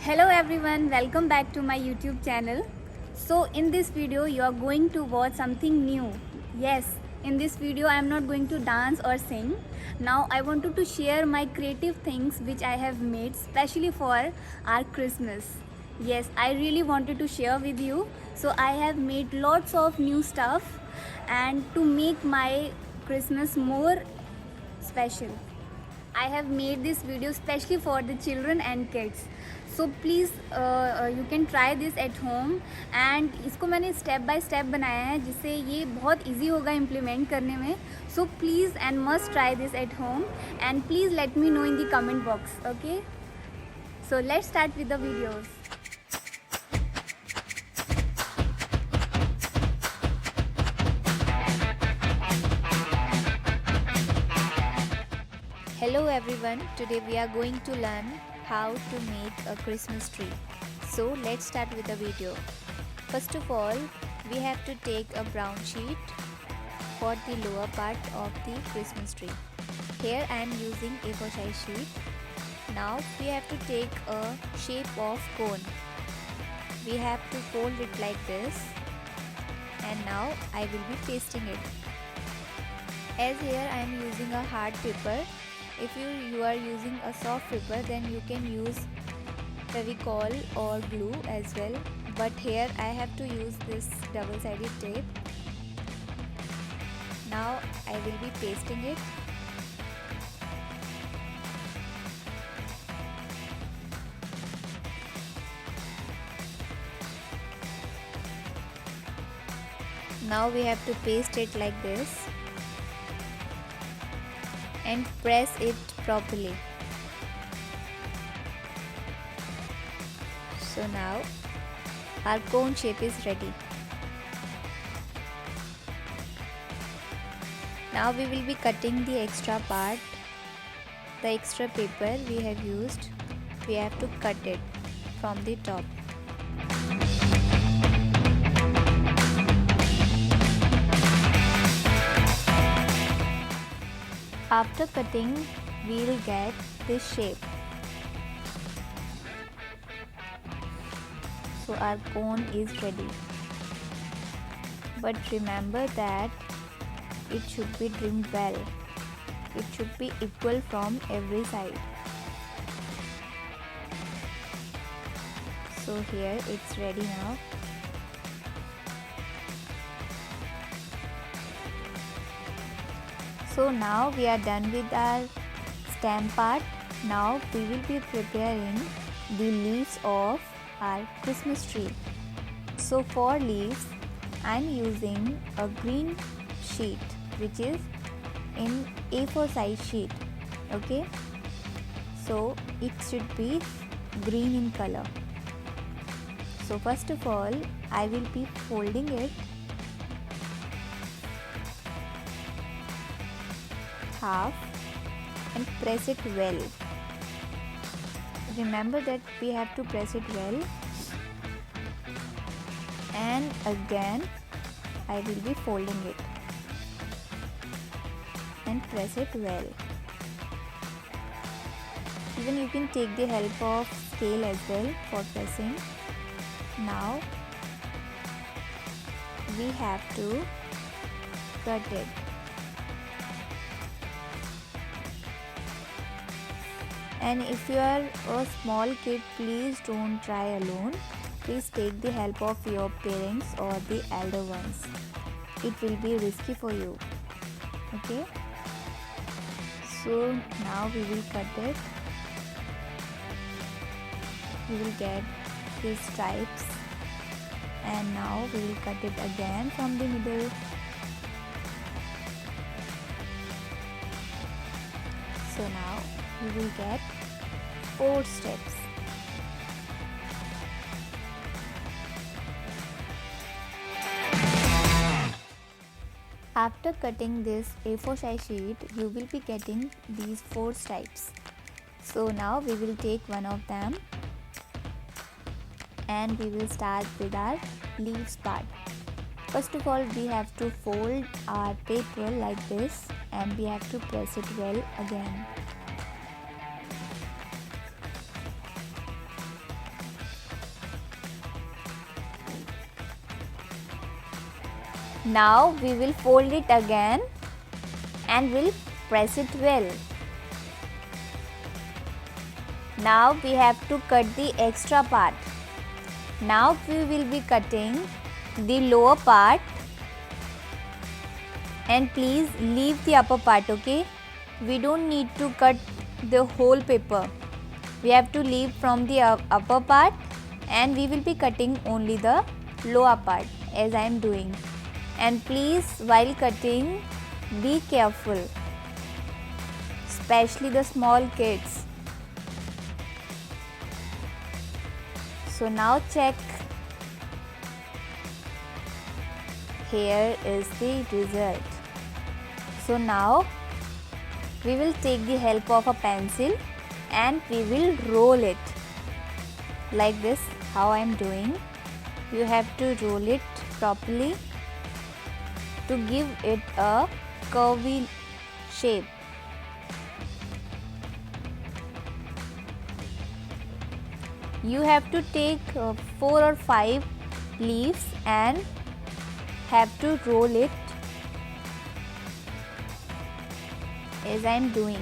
Hello everyone, welcome back to my YouTube channel. So in this video you are going to watch something new. Yes, in this video I am not going to dance or sing. Now I wanted to share my creative things which I have made specially for our Christmas. Yes, I really wanted to share with you. So I have made lots of new stuff and to make my Christmas more special. I have made this video specially for the children and kids. So please you can try this at home and इसको मैंने step by step बनाया है जिससे ये बहुत easy होगा implement करने में. So please and must try this at home and please let me know in the comment box. Okay? So let's start with the videos. Hello everyone, today we are going to learn how to make a Christmas tree. So let's start with the video. First of all, we have to take a brown sheet for the lower part of the Christmas tree. Here I am using A4 size sheet. Now we have to take a shape of cone. We have to fold it like this and now I will be pasting it. As here I am using a hard paper. If you are using a soft paper, then you can use Fevicol or glue as well, but here I have to use this double-sided tape. Now I will be pasting it. Now we have to paste it like this and press it properly. So now our cone shape is ready. Now we will be cutting the extra part, the extra paper we have used. We have to cut it from the top. After cutting, we will get this shape. So our cone is ready. But remember that it should be trimmed well. It should be equal from every side. So here it's ready now. So now we are done with our stem part. Now we will be preparing the leaves of our Christmas tree. So for leaves, I am using a green sheet which is in A4 size sheet. Okay. So it should be green in color. So first of all, I will be folding it half and press it well. Remember that we have to press it well, and again I will be folding it and press it well. Even you can take the help of scale as well for pressing. Now we have to cut it. And if you are a small kid, please don't try alone. Please take the help of your parents or the elder ones. It will be risky for you. Okay? So now we will cut it. We will get these stripes. And now we will cut it again from the middle. So now we will get 4 steps. After cutting this A4 size sheet, you will be getting these 4 stripes. So now we will take one of them and we will start with our leaves part. First of all, we have to fold our paper like this and we have to press it well again. Now we will fold it again and we'll press it well. Now we have to cut the extra part. Now we will be cutting the lower part, and please leave the upper part, okay? We don't need to cut the whole paper. We have to leave from the upper part, and we will be cutting only the lower part as I am doing. And please, while cutting, be careful, especially the small kids. So now check. Here is the result. So now we will take the help of a pencil and we will roll it like this, how I am doing. You have to roll it properly to give it a curvy shape. You have to take 4 or 5 leaves and have to roll it as I am doing.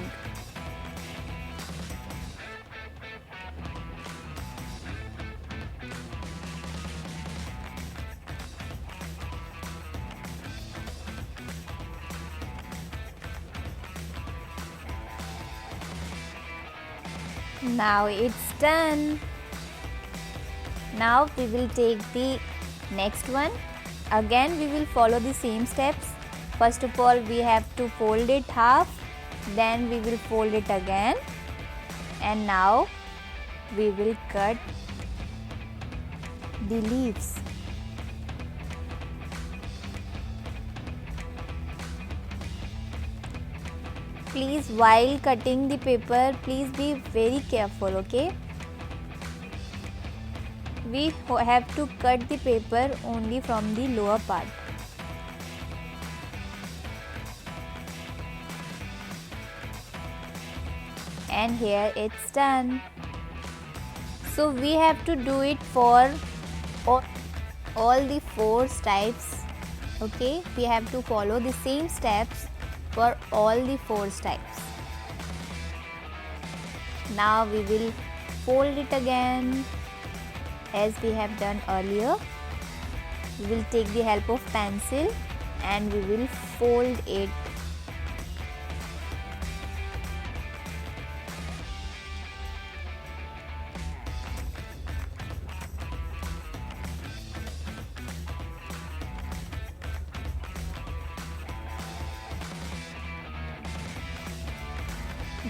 Now it's done. Now we will take the next one. Again we will follow the same steps. First of all we have to fold it half, then we will fold it again, and now we will cut the leaves. Please, while cutting the paper, please be very careful, okay? We have to cut the paper only from the lower part. And here it's done. So we have to do it for all the 4 types, okay? We have to follow the same steps for all the 4 types. Now we will fold it again as we have done earlier. We will take the help of pencil and we will fold it.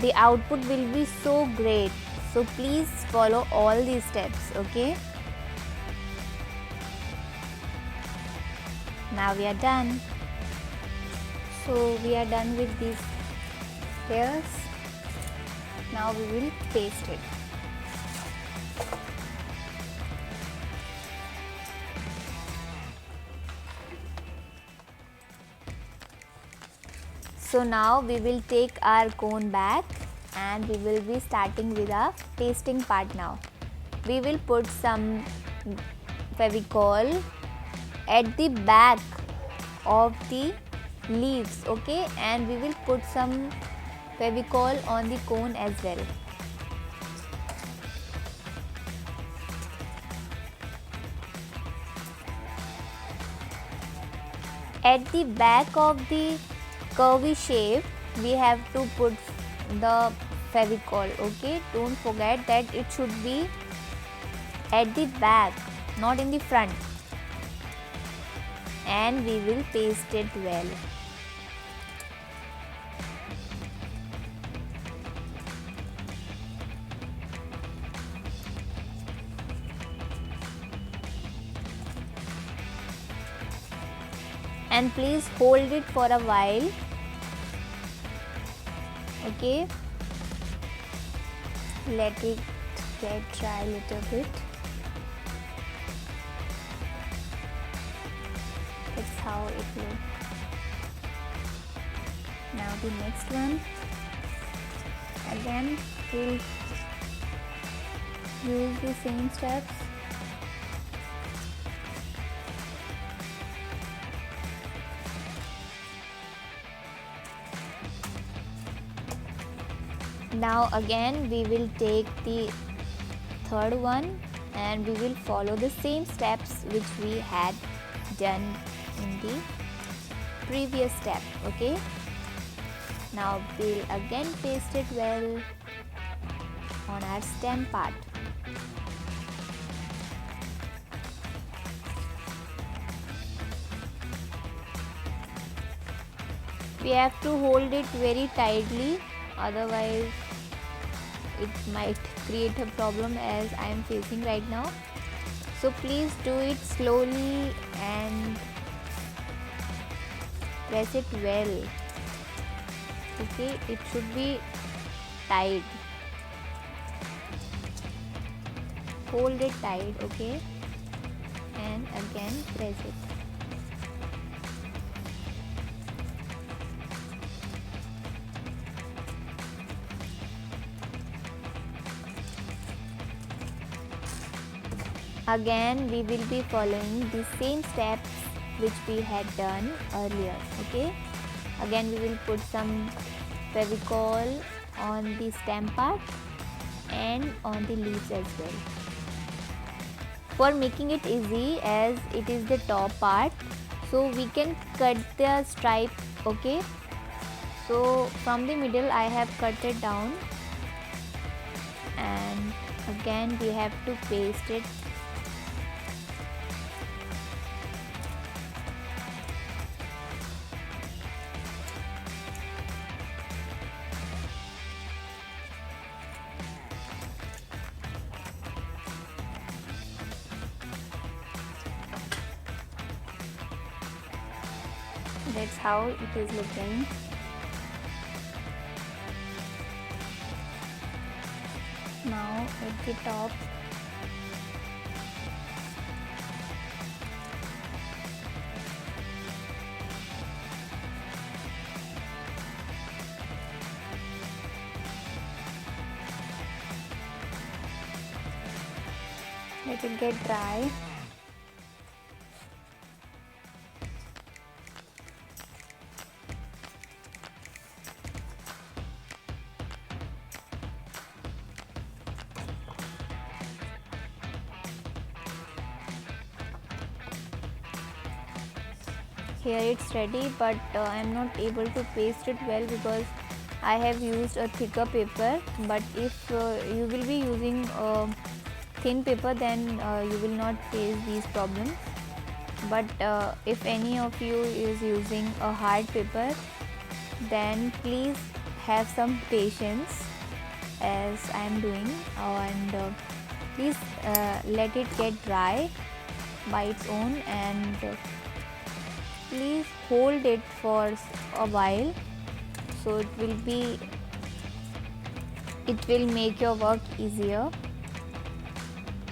The output will be so great. So please follow all these steps, okay? Now we are done. So we are done with these layers. Now we will paste it. So now we will take our cone back and we will be starting with our pasting part now. We will put some Fevicol at the back of the leaves, okay, and we will put some Fevicol on the cone as well. At the back of the curvy shape we have to put the Fevicol, okay? Don't forget that it should be at the back, not in the front. And we will paste it well. And please hold it for a while, okay? Let it get dry a little bit. That's how it looks. Now the next one. Again we'll use the same steps. Now again we will take the third one and we will follow the same steps which we had done in the previous step. Okay, now we'll again paste it well on our stem part. We have to hold it very tightly, otherwise it might create a problem as I am facing right now. So please do it slowly and press it well. Okay, it should be tight. Hold it tight, okay, and again press it. Again we will be following the same steps which we had done earlier. Okay, again we will put some Fevicol on the stem part and on the leaves as well. For making it easy, as it is the top part, so we can cut the stripe. Okay, so from the middle I have cut it down, and again we have to paste it. That's how it is looking. Now at the top, let it get dry. Here it's ready, but I am not able to paste it well because I have used a thicker paper. But if you will be using thin paper, then you will not face these problems. But if any of you is using a hard paper, then please have some patience as I am doing, and please let it get dry by its own, and please hold it for a while, so it will make your work easier.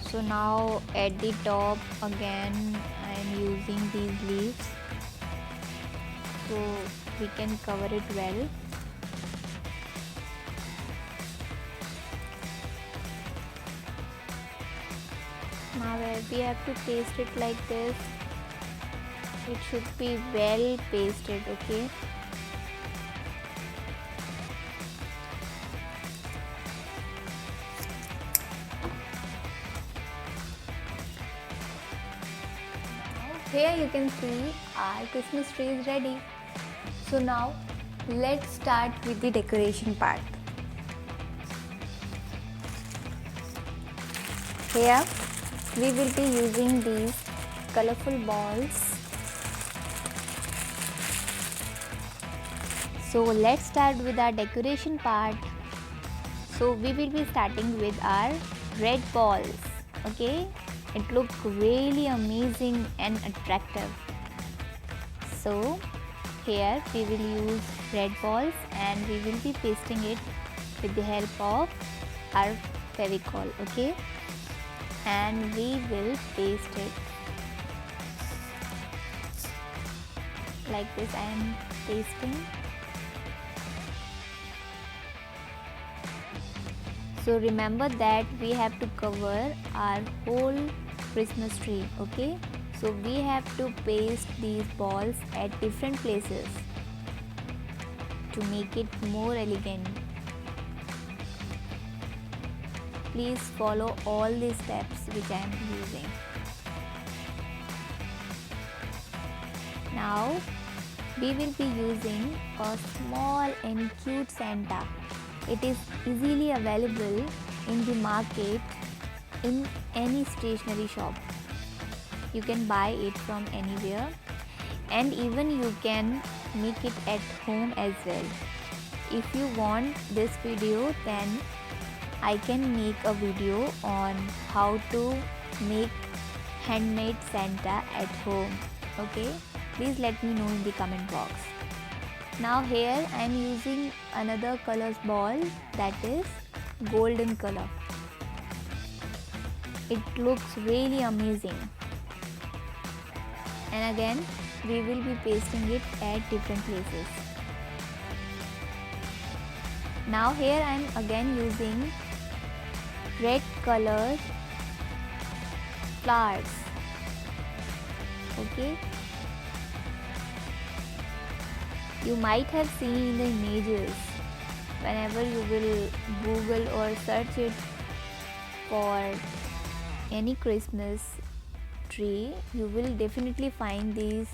So now at the top again I am using these leaves, so we can cover it well. Now we have to paste it like this. It should be well pasted, okay. Here you can see our Christmas tree is ready. So now let's start with the decoration part. Here we will be using these colorful balls. So let's start with our decoration part. So we will be starting with our red balls. Okay, it looks really amazing and attractive. So here we will use red balls and we will be pasting it with the help of our Fevicol. Okay, and we will paste it like this. I am pasting. So remember that we have to cover our whole Christmas tree. Okay, so we have to paste these balls at different places to make it more elegant. please follow all the steps which I am using. Now we will be using a small and cute Santa. It is easily available in the market in any stationery shop. You can buy it from anywhere, and even you can make it at home as well. If you want this video, then I can make a video on how to make handmade Santa at home. Okay, please let me know in the comment box. Now here I am using another colors ball, that is golden color. It looks really amazing. And again we will be pasting it at different places. Now here I am again using red color flowers. Okay, you might have seen in the images, whenever you will Google or search it for any Christmas tree, you will definitely find these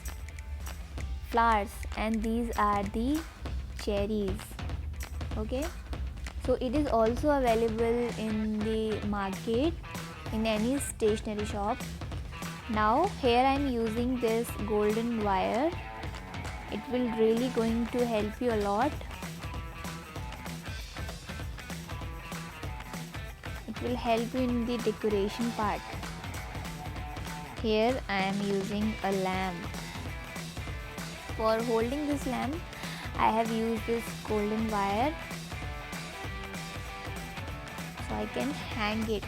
flowers, and these are the cherries. Okay, so it is also available in the market in any stationery shop. Now here I am using this golden wire. It will really going to help you a lot. It will help you in the decoration part. Here I am using a lamp. For holding this lamp, I have used this golden wire, so I can hang it.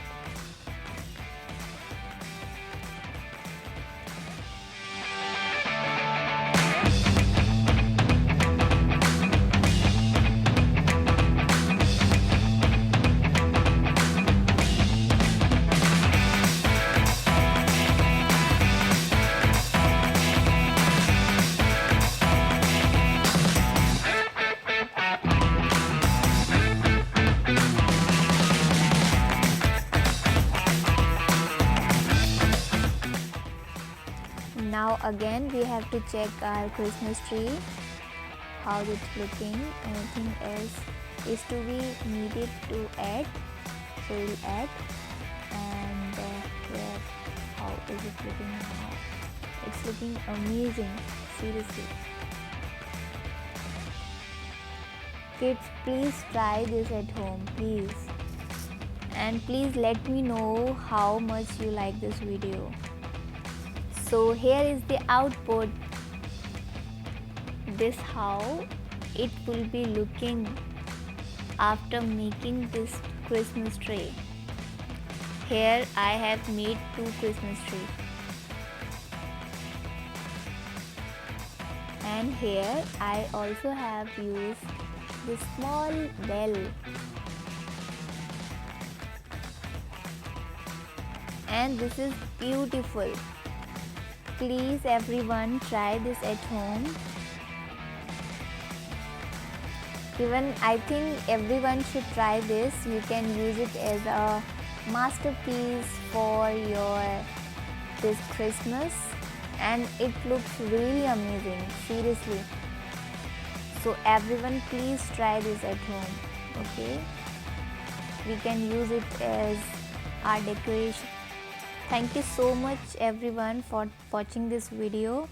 Now again we have to check our Christmas tree, how it's looking. Anything else is to be needed to add, so we'll add. And here, how is it looking now? It's looking amazing, seriously. Kids, please try this at home, please. And please let me know how much you like this video. So here is the output. This how it will be looking after making this Christmas tree. Here I have made 2 Christmas trees. And here I also have used this small bell. And this is beautiful. Please everyone try this at home. Even I think everyone should try this. You can use it as a masterpiece for your this Christmas, and it looks really amazing, seriously. So everyone please try this at home. Okay, we can use it as our decoration. Thank you so much everyone for watching this video.